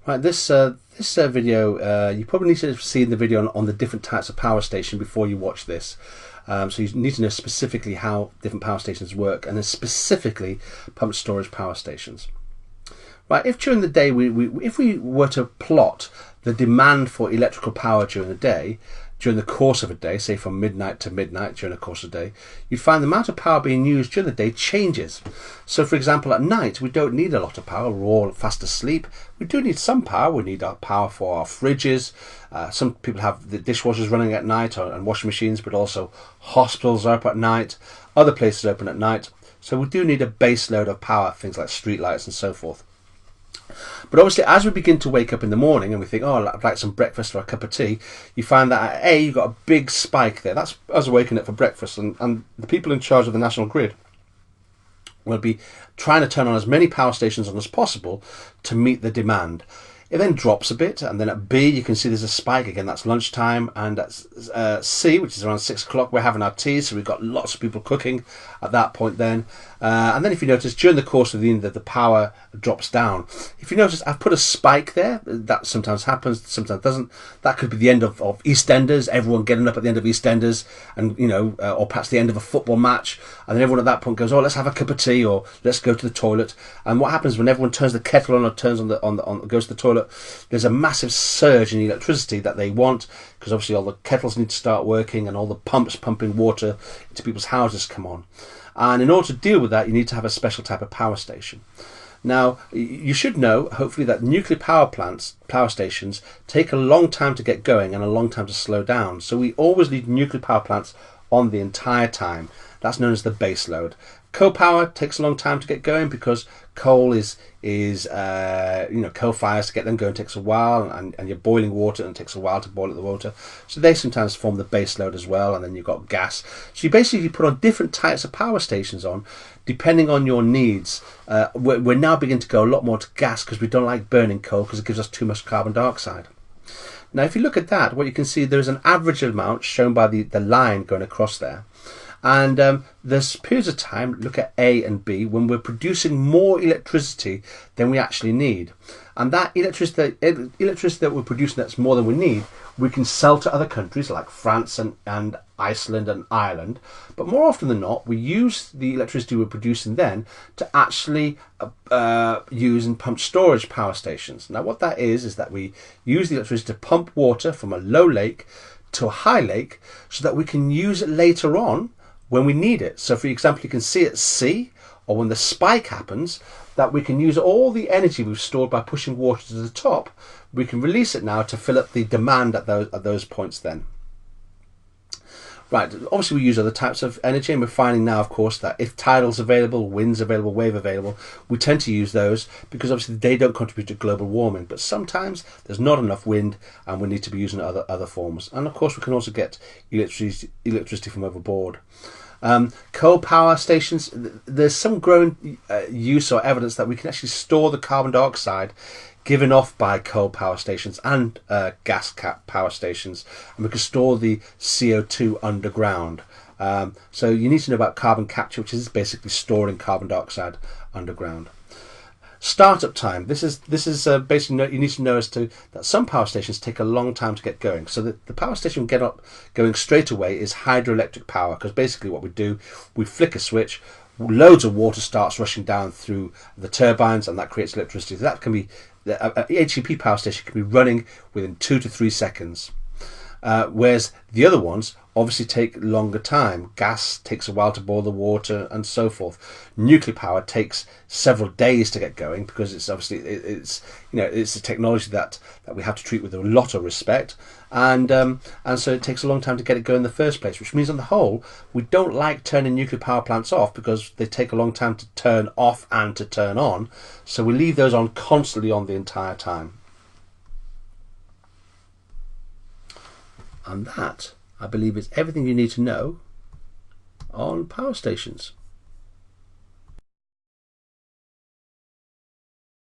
Right, this video, you probably need to see the video on the different types of power station before you watch this. So you need to know specifically how different power stations work, and then specifically pumped storage power stations. Right, if during the day if we were to plot the demand for electrical power during the day, during the course of a day, say from midnight to midnight during the course of the day, you'd find the amount of power being used during the day changes. So for example, at night we don't need a lot of power, we're all fast asleep. We do need some power. We need our power for our fridges. Some people have the dishwashers running at night and washing machines, but also hospitals are up at night, other places open at night. So we do need a base load of power, things like street lights and so forth. But obviously, as we begin to wake up in the morning and we think, oh, I'd like some breakfast or a cup of tea, you find that at you've got a big spike there. That's us waking up for breakfast, and the people in charge of the national grid will be trying to turn on as many power stations on as possible to meet the demand. It then drops a bit, and then at B you can see there's a spike again. That's lunchtime, and at C, which is around 6 o'clock, we're having our tea, so we've got lots of people cooking at that point then. And then if you notice, during the course of the evening, the power drops down. If you notice, I've put a spike there. That sometimes happens, sometimes doesn't. That could be the end of EastEnders, everyone getting up at the end of EastEnders, and or perhaps the end of a football match, and then everyone at that point goes, oh, let's have a cup of tea, or let's go to the toilet. And what happens when everyone turns the kettle on or turns goes to the toilet? There's a massive surge in electricity that they want, because obviously all the kettles need to start working and all the pumps pumping water into people's houses come on. And in order to deal with that, you need to have a special type of power station. Now, you should know, hopefully, that nuclear power stations, take a long time to get going and a long time to slow down. So we always need nuclear power plants on the entire time. That's known as the base load. Coal power takes a long time to get going because coal is coal fires, to get them going takes a while, and you're boiling water and it takes a while to boil the water. So they sometimes form the base load as well, and then you've got gas. So you basically put on different types of power stations on depending on your needs. We're now beginning to go a lot more to gas because we don't like burning coal because it gives us too much carbon dioxide. Now if you look at that, what you can see, there's an average amount shown by the line going across there. And there's periods of time, look at A and B, when we're producing more electricity than we actually need. And that electricity that we're producing that's more than we need, we can sell to other countries like France and Iceland and Ireland. But more often than not, we use the electricity we're producing then to actually use in pumped storage power stations. Now what that is that we use the electricity to pump water from a low lake to a high lake so that we can use it later on when we need it. So for example, you can see at C, or when the spike happens, that we can use all the energy we've stored by pushing water to the top. We can release it now to fill up the demand at those points then. Right, obviously we use other types of energy, and we're finding now, of course, that if tidal's available, wind's available, wave available, we tend to use those because obviously they don't contribute to global warming. But sometimes there's not enough wind and we need to be using other forms. And of course we can also get electricity from overboard. Coal power stations, there's some growing use or evidence that we can actually store the carbon dioxide given off by coal power stations and gas power stations, and we can store the CO2 underground. So you need to know about carbon capture, which is basically storing carbon dioxide underground. Startup time. This is basically, you need to know as to that some power stations take a long time to get going. So the power station get up going straight away is hydroelectric power, because basically what we do, we flick a switch, loads of water starts rushing down through the turbines, and that creates electricity. So that can be, a HEP power station can be running within 2 to 3 seconds. Whereas the other ones obviously take longer time. Gas takes a while to boil the water and so forth. Nuclear power takes several days to get going because it's obviously it's a technology that we have to treat with a lot of respect, and so it takes a long time to get it going in the first place, which means on the whole we don't like turning nuclear power plants off because they take a long time to turn off and to turn on, so we leave those on constantly on the entire time. And that, I believe, is everything you need to know on power stations.